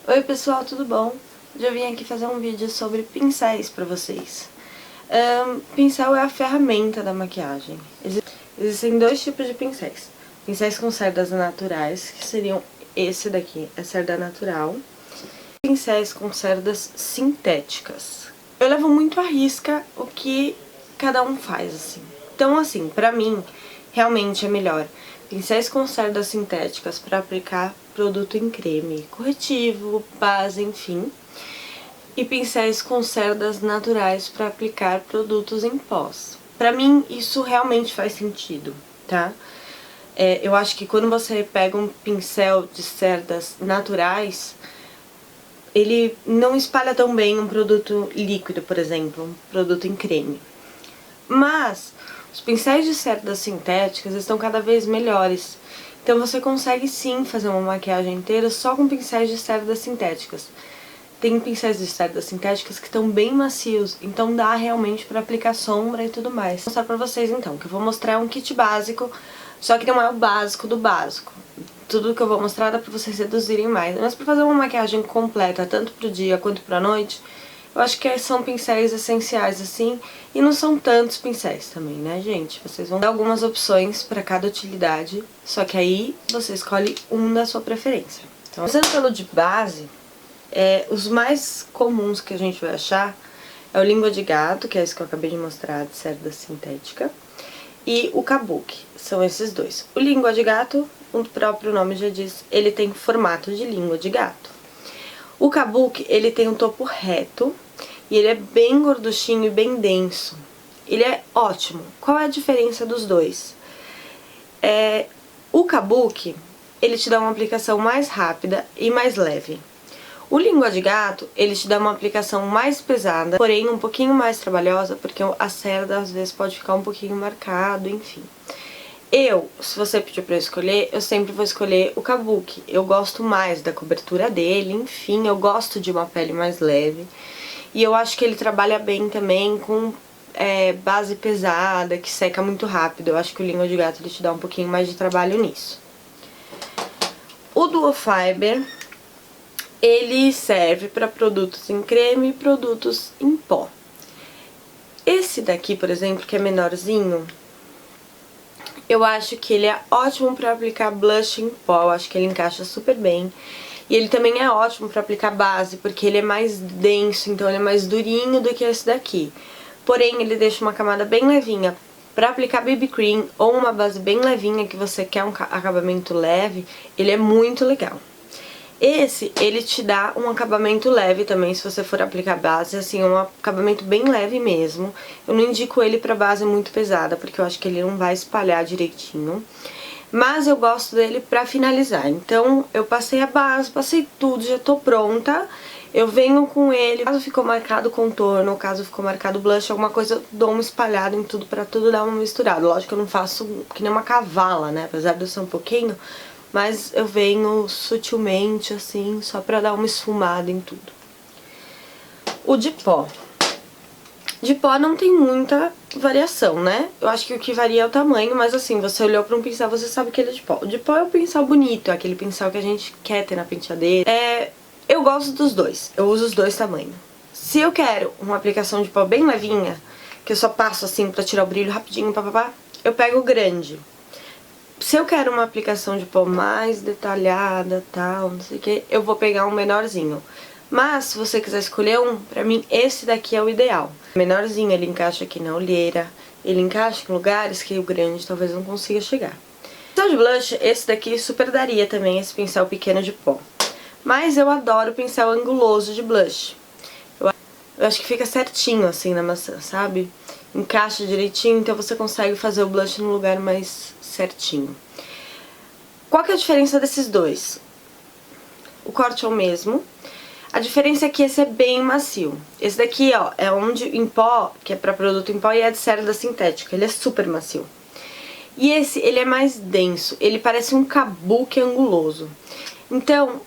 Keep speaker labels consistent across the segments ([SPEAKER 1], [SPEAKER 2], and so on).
[SPEAKER 1] Oi pessoal, tudo bom? Hoje eu vim aqui fazer um vídeo sobre pincéis pra vocês. Pincel é a ferramenta da maquiagem. Existem dois tipos de pincéis. Pincéis com cerdas naturais, que seriam esse daqui, é cerda natural. Pincéis com cerdas sintéticas. Eu levo muito à risca o que cada um faz, assim. Então, assim, pra mim, realmente é melhor pincéis com cerdas sintéticas para aplicar produto em creme, corretivo, base, enfim. E pincéis com cerdas naturais para aplicar produtos em pós. Pra mim, isso realmente faz sentido, tá? Eu acho que quando você pega um pincel de cerdas naturais, ele não espalha tão bem um produto líquido, por exemplo, um produto em creme. Mas os pincéis de cerdas sintéticas estão cada vez melhores. Então você consegue sim fazer uma maquiagem inteira só com pincéis de cerdas sintéticas. Tem pincéis de cerdas sintéticas que estão bem macios, então dá realmente pra aplicar sombra e tudo mais. Vou mostrar pra vocês então, que eu vou mostrar um kit básico, só que não é o básico do básico. Tudo que eu vou mostrar dá pra vocês reduzirem mais. Mas pra fazer uma maquiagem completa, tanto pro dia quanto pra noite, eu acho que são pincéis essenciais, assim, e não são tantos pincéis também, né, gente? Vocês vão dar algumas opções pra cada utilidade, só que aí você escolhe um da sua preferência. Então, começando pelo de base, os mais comuns que a gente vai achar é o língua de gato, que é esse que eu acabei de mostrar, de cerda sintética, e o kabuki, são esses dois. O língua de gato, o próprio nome já diz, ele tem formato de língua de gato. O kabuki, ele tem um topo reto e ele é bem gorduchinho e bem denso. Ele é ótimo. Qual é a diferença dos dois? O kabuki, ele te dá uma aplicação mais rápida e mais leve. O língua de gato, ele te dá uma aplicação mais pesada, porém um pouquinho mais trabalhosa, porque a cerda às vezes pode ficar um pouquinho marcado, enfim. Se você pedir pra eu escolher, eu sempre vou escolher o kabuki. Eu gosto mais da cobertura dele, enfim, eu gosto de uma pele mais leve. E eu acho que ele trabalha bem também com base pesada, que seca muito rápido. Eu acho que o língua de gato ele te dá um pouquinho mais de trabalho nisso. O Duo Fiber, ele serve para produtos em creme e produtos em pó. Esse daqui, por exemplo, que é menorzinho, eu acho que ele é ótimo pra aplicar blush em pó, eu acho que ele encaixa super bem. E ele também é ótimo pra aplicar base, porque ele é mais denso, então ele é mais durinho do que esse daqui. Porém, ele deixa uma camada bem levinha. Pra aplicar BB Cream ou uma base bem levinha que você quer um acabamento leve, ele é muito legal. Esse, ele te dá um acabamento leve também, se você for aplicar base, assim, um acabamento bem leve mesmo. Eu não indico ele pra base muito pesada, porque eu acho que ele não vai espalhar direitinho. Mas eu gosto dele pra finalizar. Então, eu passei a base, passei tudo, já tô pronta. Eu venho com ele, caso ficou marcado contorno, caso ficou marcado blush, alguma coisa, eu dou uma espalhada em tudo pra tudo dar uma misturada. Lógico que eu não faço que nem uma cavala, né, apesar de eu ser um pouquinho, mas eu venho sutilmente, assim, só pra dar uma esfumada em tudo. O de pó. De pó não tem muita variação, né? Eu acho que o que varia é o tamanho, mas assim, você olhou pra um pincel, você sabe que ele é de pó. O de pó é o pincel bonito, é aquele pincel que a gente quer ter na penteadeira. Eu gosto dos dois, eu uso os dois tamanhos. Se eu quero uma aplicação de pó bem levinha, que eu só passo assim pra tirar o brilho rapidinho, papapá, eu pego o grande. Se eu quero uma aplicação de pó mais detalhada, tal, não sei o que, eu vou pegar um menorzinho. Mas, se você quiser escolher um, pra mim esse daqui é o ideal. Menorzinho, ele encaixa aqui na olheira, ele encaixa em lugares que o grande talvez não consiga chegar. Pincel de blush, esse daqui super daria também, esse pincel pequeno de pó. Mas eu adoro o pincel anguloso de blush. Eu acho que fica certinho assim na maçã, sabe? Encaixa direitinho, então você consegue fazer o blush no lugar mais certinho. Qual que é a diferença desses dois? O corte é o mesmo. A diferença é que esse é bem macio. Esse daqui, ó, é onde em pó, que é pra produto em pó, e é de cerda sintética. Ele é super macio. E esse, ele é mais denso. Ele parece um kabuki anguloso. Então,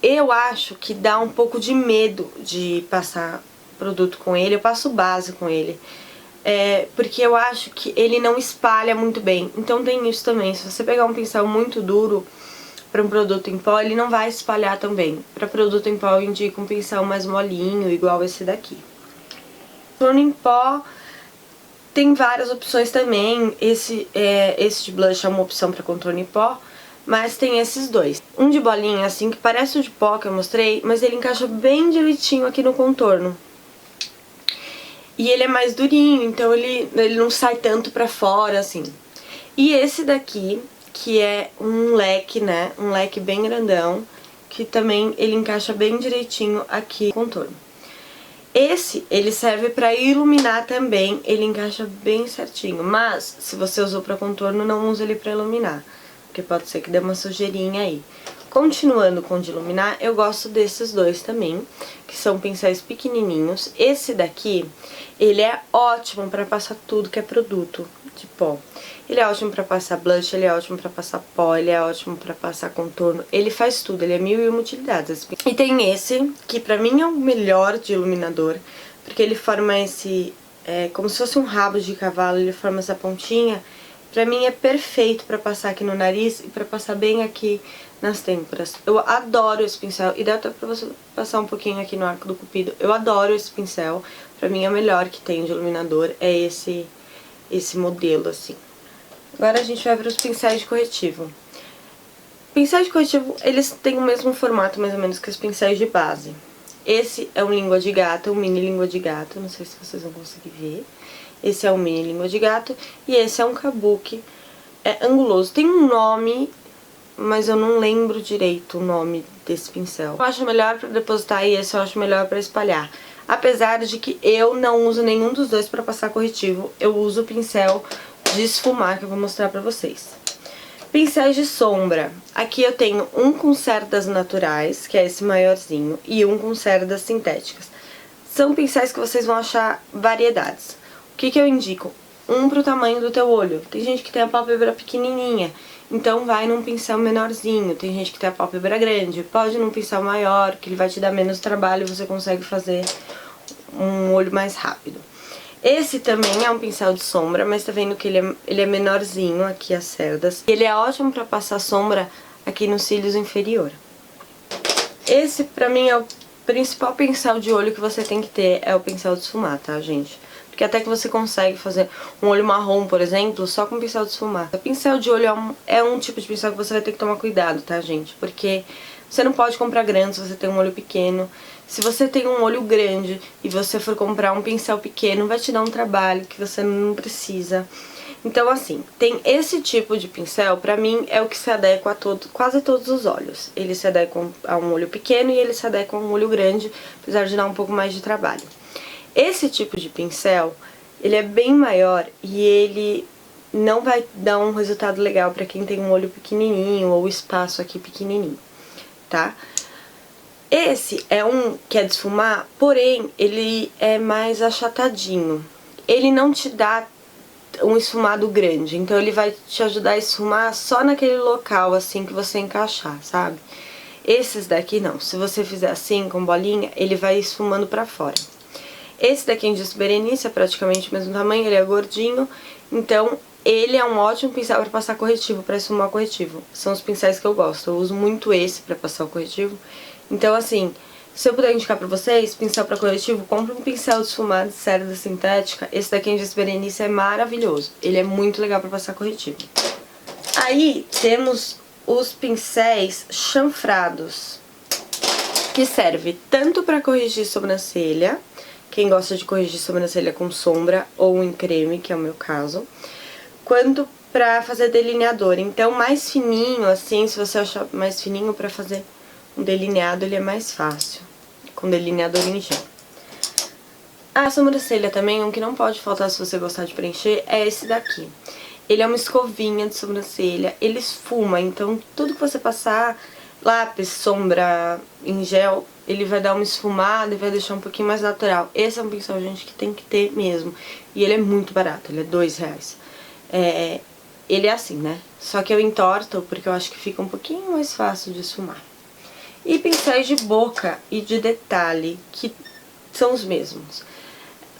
[SPEAKER 1] eu acho que dá um pouco de medo de passar produto com ele. Eu passo base com ele. Porque eu acho que ele não espalha muito bem. Então tem isso também. Se você pegar um pincel muito duro, para um produto em pó, ele não vai espalhar tão bem. Para produto em pó eu indico um pincel mais molinho, igual esse daqui. Contorno em pó tem várias opções também. Esse de blush é uma opção para contorno em pó, mas tem esses dois. Um de bolinha, assim, que parece o de pó que eu mostrei, mas ele encaixa bem direitinho aqui no contorno. E ele é mais durinho, então ele não sai tanto pra fora, assim. E esse daqui, que é um leque, né, um leque bem grandão, que também ele encaixa bem direitinho aqui no contorno. Esse, ele serve pra iluminar também, ele encaixa bem certinho, mas se você usou pra contorno, não use ele pra iluminar, porque pode ser que dê uma sujeirinha aí. Continuando com o de iluminar, eu gosto desses dois também, que são pincéis pequenininhos. Esse daqui, ele é ótimo pra passar tudo que é produto de pó. Ele é ótimo pra passar blush, ele é ótimo pra passar pó, ele é ótimo pra passar contorno. Ele faz tudo, ele é 1001 utilidades. E tem esse, que pra mim é o melhor de iluminador, porque ele forma esse, como se fosse um rabo de cavalo, ele forma essa pontinha. Pra mim é perfeito pra passar aqui no nariz e pra passar bem aqui nas têmporas. Eu adoro esse pincel e dá até pra você passar um pouquinho aqui no arco do cupido. Eu adoro esse pincel. Pra mim é o melhor que tem de iluminador, é esse modelo, assim. Agora a gente vai para os pincéis de corretivo. Pincéis de corretivo, eles têm o mesmo formato mais ou menos que os pincéis de base. Esse é um língua de gato, um mini língua de gato, não sei se vocês vão conseguir ver. Esse é um mini língua de gato e esse é um kabuki anguloso. Tem um nome, mas eu não lembro direito o nome desse pincel. Eu acho melhor para depositar e esse eu acho melhor para espalhar. Apesar de que eu não uso nenhum dos dois para passar corretivo, eu uso o pincel de esfumar que eu vou mostrar pra vocês. Pincéis de sombra. Aqui eu tenho um com cerdas naturais, que é esse maiorzinho, e um com cerdas sintéticas. São pincéis que vocês vão achar variedades. O que eu indico? Um pro tamanho do teu olho. Tem gente que tem a pálpebra pequenininha, então vai num pincel menorzinho. Tem gente que tem a pálpebra grande, pode ir num pincel maior, que ele vai te dar menos trabalho e você consegue fazer um olho mais rápido. Esse também é um pincel de sombra, mas tá vendo que ele é menorzinho aqui as cerdas. Ele é ótimo pra passar sombra aqui nos cílios inferior. Esse pra mim é o principal pincel de olho que você tem que ter, é o pincel de esfumar, tá, gente? Porque até que você consegue fazer um olho marrom, por exemplo, só com pincel de esfumar. O pincel de olho é um tipo de pincel que você vai ter que tomar cuidado, tá, gente? Porque você não pode comprar grande se você tem um olho pequeno. Se você tem um olho grande e você for comprar um pincel pequeno, vai te dar um trabalho que você não precisa. Então, assim, tem esse tipo de pincel, pra mim, é o que se adequa a quase todos os olhos. Ele se adequa a um olho pequeno e ele se adequa a um olho grande, apesar de dar um pouco mais de trabalho. Esse tipo de pincel, ele é bem maior e ele não vai dar um resultado legal pra quem tem um olho pequenininho ou espaço aqui pequenininho, tá? Esse é um que é de esfumar, porém, ele é mais achatadinho. Ele não te dá um esfumado grande, então ele vai te ajudar a esfumar só naquele local, assim, que você encaixar, sabe? Esses daqui não, se você fizer assim, com bolinha, ele vai esfumando pra fora. Esse daqui, Indício Berenice, é praticamente o mesmo tamanho, ele é gordinho, então ele é um ótimo pincel pra passar corretivo, pra esfumar corretivo. São os pincéis que eu gosto, eu uso muito esse pra passar o corretivo. Então, assim, se eu puder indicar pra vocês, pincel pra corretivo, compre um pincel de esfumar de cerda sintética. Esse daqui, Indício Berenice, é maravilhoso, ele é muito legal pra passar corretivo. Aí, temos os pincéis chanfrados, que serve tanto pra corrigir sobrancelha, quem gosta de corrigir sobrancelha com sombra ou em creme, que é o meu caso, quanto pra fazer delineador. Então, mais fininho, assim, se você achar mais fininho pra fazer um delineado, ele é mais fácil, com delineador em gel. A sobrancelha também, um que não pode faltar se você gostar de preencher, é esse daqui. Ele é uma escovinha de sobrancelha, ele esfuma, então tudo que você passar, lápis, sombra, em gel, ele vai dar uma esfumada e vai deixar um pouquinho mais natural. Esse é um pincel, gente, que tem que ter mesmo. E ele é muito barato, ele é R$2. Ele é assim, né? Só que eu entorto porque eu acho que fica um pouquinho mais fácil de esfumar. E pincéis de boca e de detalhe, que são os mesmos.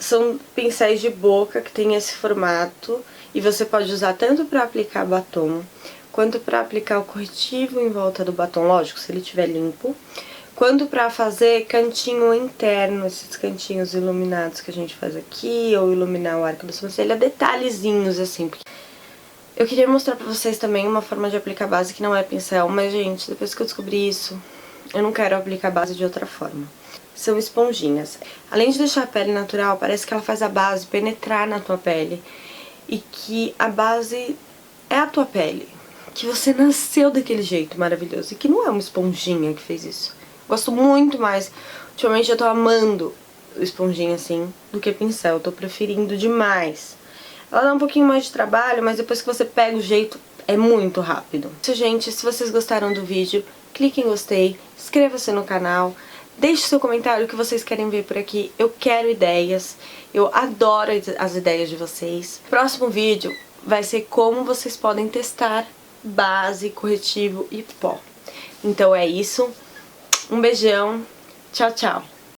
[SPEAKER 1] São pincéis de boca que tem esse formato e você pode usar tanto para aplicar batom quanto pra aplicar o corretivo em volta do batom, lógico, se ele estiver limpo, quanto pra fazer cantinho interno, esses cantinhos iluminados que a gente faz aqui, ou iluminar o arco da sobrancelha, detalhezinhos assim. Eu queria mostrar pra vocês também uma forma de aplicar base que não é pincel, mas gente, depois que eu descobri isso, eu não quero aplicar base de outra forma. São esponjinhas. Além de deixar a pele natural, parece que ela faz a base penetrar na tua pele e que a base é a tua pele, que você nasceu daquele jeito maravilhoso e que não é uma esponjinha que fez isso. Gosto muito mais, ultimamente eu tô amando esponjinha assim do que pincel, eu tô preferindo demais. Ela dá um pouquinho mais de trabalho, mas depois que você pega o jeito, é muito rápido. Isso, gente, se vocês gostaram do vídeo, clique em gostei, inscreva-se no canal, deixe seu comentário o que vocês querem ver por aqui, eu quero ideias, eu adoro as ideias de vocês. Próximo vídeo vai ser como vocês podem testar base, corretivo e pó. Então é isso. Um beijão, tchau, tchau!